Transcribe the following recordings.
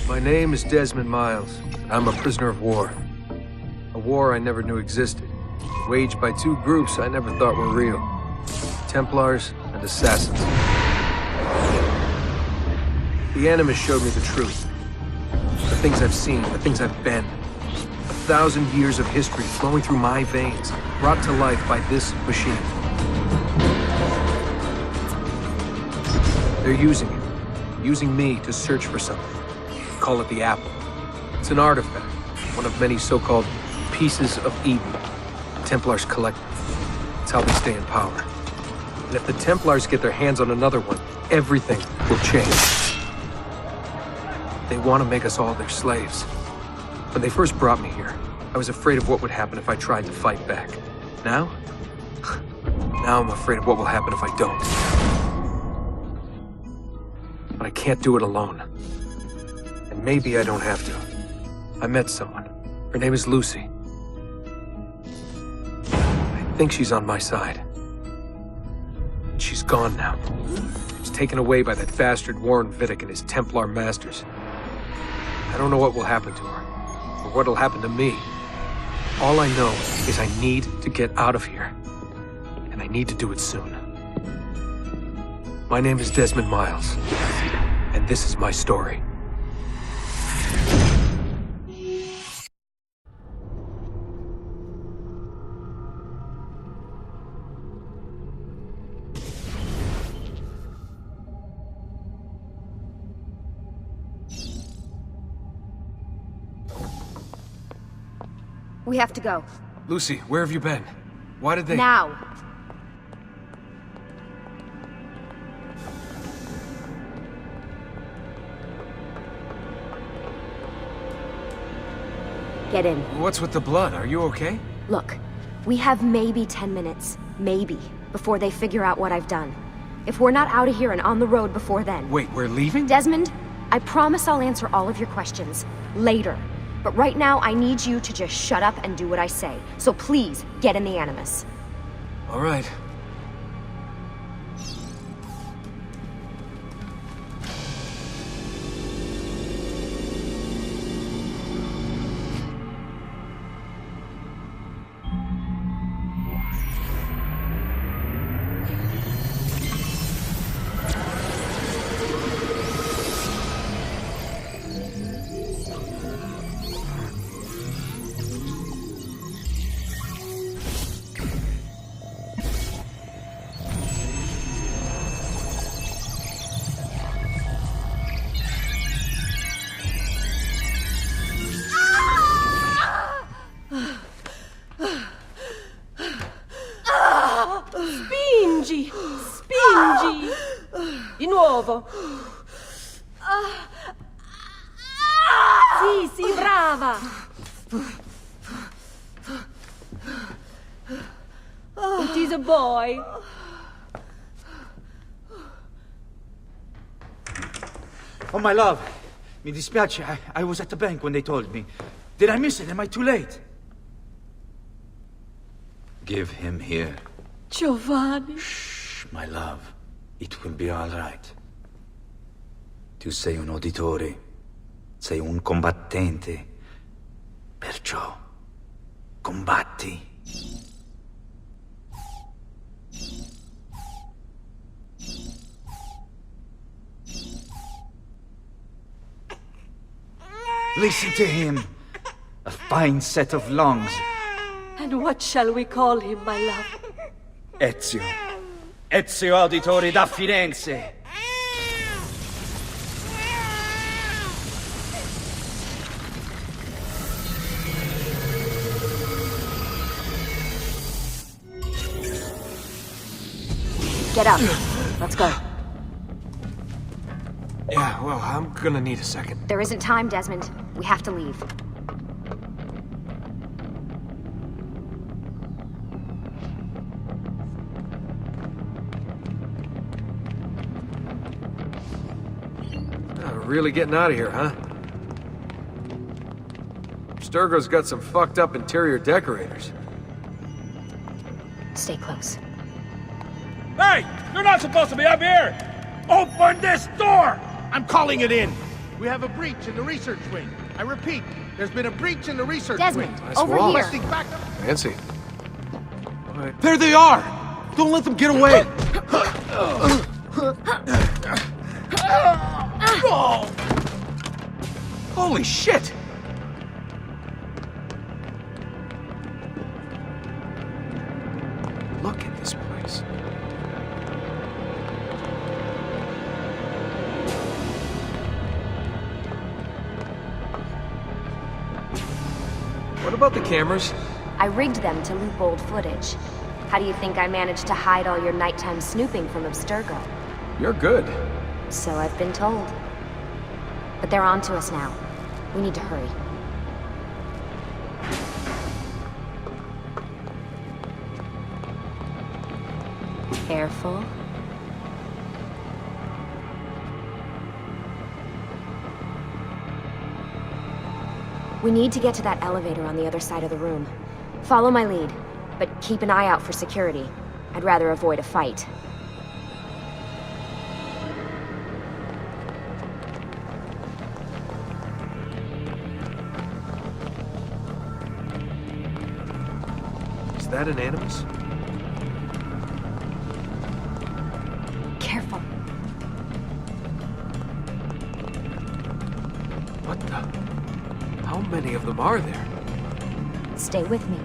My name is Desmond Miles. I'm a prisoner of war. A war I never knew existed, waged by two groups I never thought were real. Templars and Assassins. The Animus showed me the truth. The things I've seen, the things I've been. 1,000 years of history flowing through my veins, brought to life by this machine. They're using it. Using me to search for something. Call it the Apple. It's an artifact, one of many so-called pieces of Eden. The Templars collect them. It's how they stay in power. And if the Templars get their hands on another one, everything will change. They want to make us all their slaves. When they first brought me here, I was afraid of what would happen if I tried to fight back. Now? Now I'm afraid of what will happen if I don't. But I can't do it alone. And maybe I don't have to. I met someone. Her name is Lucy. I think she's on my side. She's gone now. She was taken away by that bastard Warren Vidic and his Templar masters. I don't know what will happen to her, or what'll happen to me. All I know is I need to get out of here. And I need to do it soon. My name is Desmond Miles, and this is my story. We have to go. Lucy, where have you been? Why did they— Now! Get in. What's with the blood? Are you okay? Look, we have maybe 10 minutes, maybe, before they figure out what I've done. If we're not out of here and on the road before then— Wait, we're leaving? Desmond, I promise I'll answer all of your questions later. But right now, I need you to just shut up and do what I say. So please, get in the Animus. All right. Spingi! Spingi! Di nuovo! Sì, sì, brava! It is a boy. Oh, my love. Mi dispiace. I was at the bank when they told me. Did I miss it? Am I too late? Give him here. Giovanni. Shh, my love. It will be all right. Tu sei un uditore. Sei un combattente. Perciò, combatti. Listen to him. A fine set of lungs. And what shall we call him, my love? Ezio. Ezio Auditori da Firenze. Get up. Let's go. Yeah, well, I'm gonna need a second. There isn't time, Desmond. We have to leave. Really getting out of here, huh? Sturgo's got some fucked up interior decorators. Stay close. Hey! You're not supposed to be up here! Open this door! I'm calling it in! We have a breach in the research wing. I repeat, there's been a breach in the research Desmond, wing. Nice over wall. here. Requesting backup. Fancy. There they are! Don't let them get away! Holy shit! Look at this place. What about the cameras? I rigged them to loop old footage. How do you think I managed to hide all your nighttime snooping from Abstergo? You're good. So I've been told. But they're on to us now. We need to hurry. Careful. We need to get to that elevator on the other side of the room. Follow my lead, but keep an eye out for security. I'd rather avoid a fight. Is that an Animus? Careful. What the? How many of them are there? Stay with me.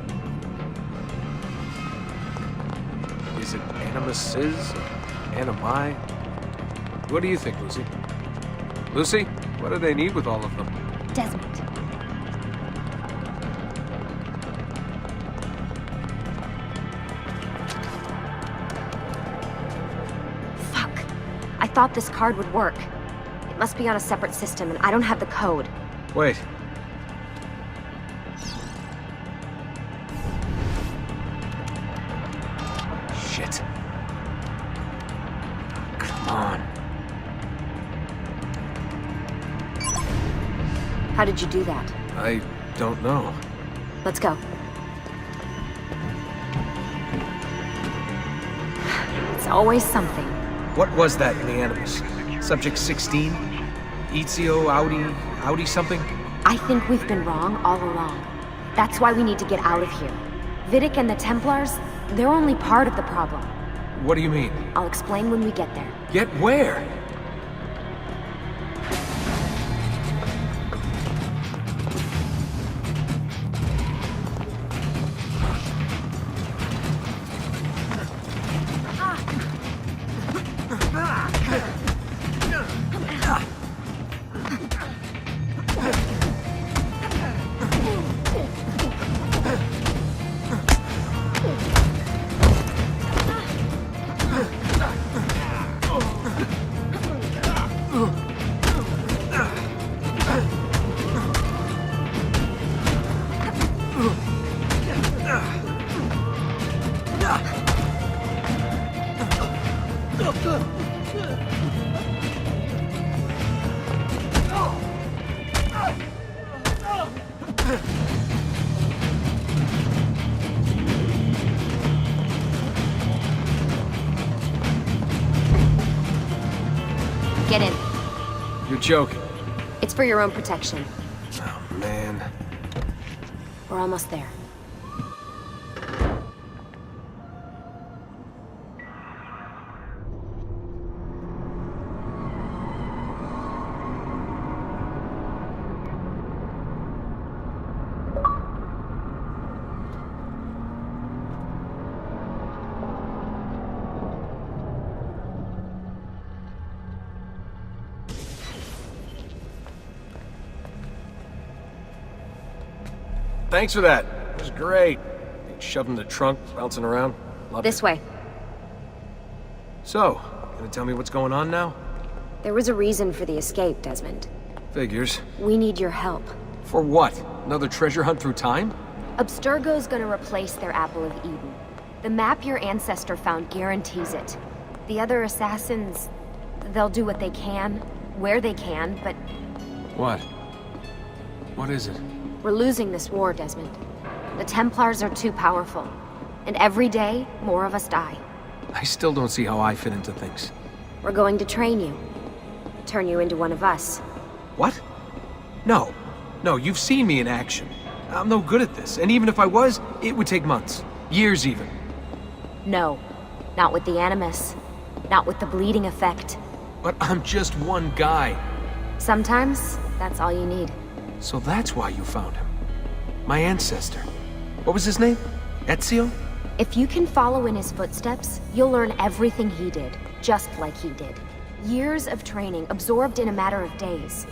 Is it Animuses? Animi? What do you think, Lucy? Lucy, what do they need with all of them? Desmond. Fuck. I thought this card would work. It must be on a separate system, and I don't have the code. Wait. Shit. Come on. How did you do that? I don't know. Let's go. It's always something. What was that in the Animus? Subject 16? Ezio, Audi something? I think we've been wrong all along. That's why we need to get out of here. Vidic and the Templars, they're only part of the problem. What do you mean? I'll explain when we get there. Get where? Get in. You're joking. It's for your own protection. Oh, man. We're almost there. Thanks for that. It was great. Shoved in the trunk, bouncing around. Loved This it. way. So, gonna tell me what's going on now? There was a reason for the escape, Desmond. Figures. We need your help. For what? Another treasure hunt through time? Abstergo's gonna replace their Apple of Eden. The map your ancestor found guarantees it. The other assassins, they'll do what they can, where they can, but What? What is it? we're losing this war, Desmond. The Templars are too powerful. And every day, more of us die. I still don't see how I fit into things. We're going to train you. Turn you into one of us. What? No. No, you've seen me in action. I'm no good at this, and even if I was, it would take months. Years even. No. Not with the Animus. Not with the bleeding effect. But I'm just one guy. Sometimes, that's all you need. So that's why you found him. My ancestor. What was his name? Ezio? If you can follow in his footsteps, you'll learn everything he did, just like he did. Years of training, absorbed in a matter of days.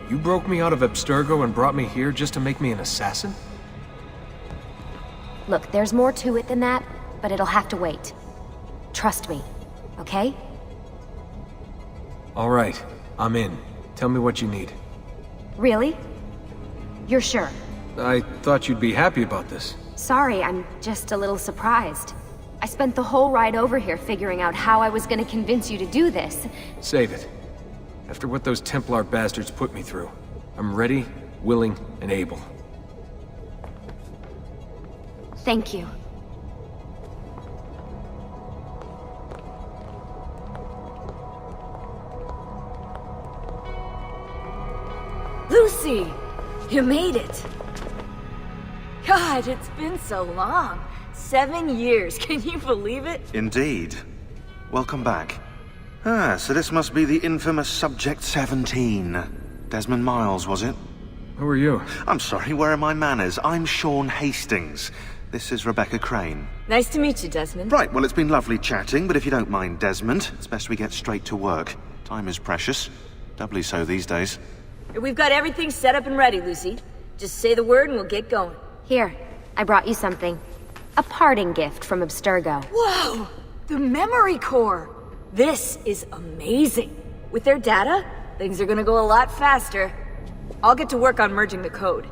You broke me out of Abstergo and brought me here just to make me an assassin? Look, there's more to it than that, but it'll have to wait. Trust me, okay? All right, I'm in. Tell me what you need. Really? You're sure? I thought you'd be happy about this. Sorry, I'm just a little surprised. I spent the whole ride over here figuring out how I was gonna convince you to do this. Save it. After what those Templar bastards put me through, I'm ready, willing, and able. Thank you. Lucy! You made it! God, it's been so long. 7 years, can you believe it? Indeed. Welcome back. Ah, so this must be the infamous Subject 17. Desmond Miles, was it? Who are you? I'm sorry, where are my manners? I'm Sean Hastings. This is Rebecca Crane. Nice to meet you, Desmond. Right, well, it's been lovely chatting, but if you don't mind, Desmond, it's best we get straight to work. Time is precious. Doubly so these days. We've got everything set up and ready, Lucy. Just say the word and we'll get going. Here, I brought you something. A parting gift from Abstergo. Whoa! The memory core! This is amazing. With their data, things are gonna go a lot faster. I'll get to work on merging the code.